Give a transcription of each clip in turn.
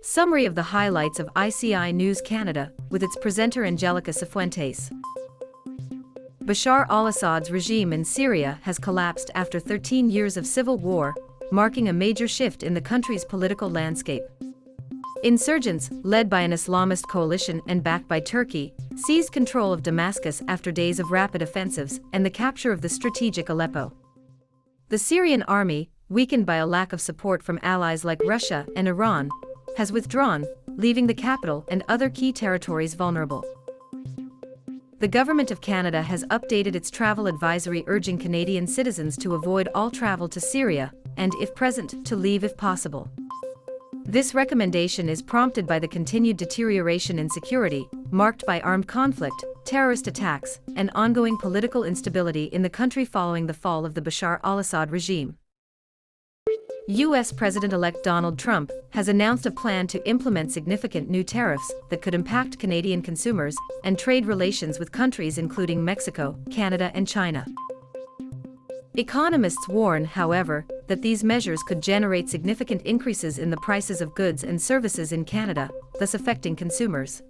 Summary of the highlights of ICI News Canada, with its presenter Angelica Cifuentes. Bashar al-Assad's regime in Syria has collapsed after 13 years of civil war, marking a major shift in the country's political landscape. Insurgents, led by an Islamist coalition and backed by Turkey, seized control of Damascus after days of rapid offensives and the capture of the strategic Aleppo. The Syrian army, weakened by a lack of support from allies like Russia and Iran, has withdrawn, leaving the capital and other key territories vulnerable. The Government of Canada has updated its travel advisory urging Canadian citizens to avoid all travel to Syria, and if present, to leave if possible. This recommendation is prompted by the continued deterioration in security, marked by armed conflict, terrorist attacks, and ongoing political instability in the country following the fall of the Bashar al-Assad regime. U.S. President-elect Donald Trump has announced a plan to implement significant new tariffs that could impact Canadian consumers and trade relations with countries including Mexico, Canada, and China. Economists warn, however, that these measures could generate significant increases in the prices of goods and services in Canada, thus affecting consumers.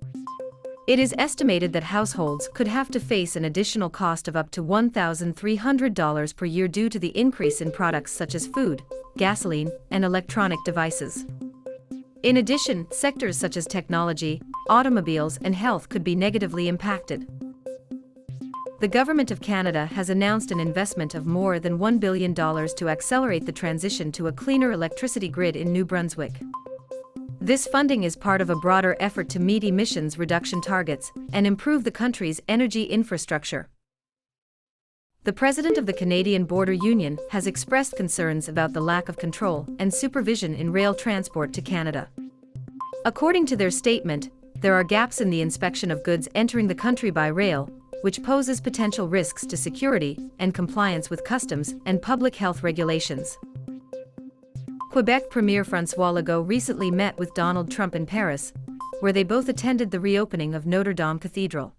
It is estimated that households could have to face an additional cost of up to $1,300 per year due to the increase in products such as food, gasoline, and electronic devices. In addition, sectors such as technology, automobiles, and health could be negatively impacted. The Government of Canada has announced an investment of more than $1 billion to accelerate the transition to a cleaner electricity grid in New Brunswick. This funding is part of a broader effort to meet emissions reduction targets and improve the country's energy infrastructure. The President of the Canadian Border Union has expressed concerns about the lack of control and supervision in rail transport to Canada. According to their statement, there are gaps in the inspection of goods entering the country by rail, which poses potential risks to security and compliance with customs and public health regulations. Quebec Premier François Legault recently met with Donald Trump in Paris, where they both attended the reopening of Notre Dame Cathedral.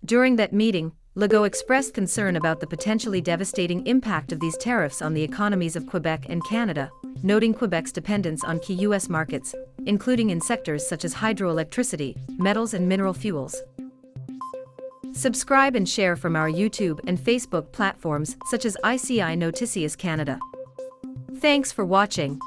During that meeting, Legault expressed concern about the potentially devastating impact of these tariffs on the economies of Quebec and Canada, noting Quebec's dependence on key U.S. markets, including in sectors such as hydroelectricity, metals, and mineral fuels. Subscribe and share from our YouTube and Facebook platforms such as ICI Noticias Canada. Thanks for watching.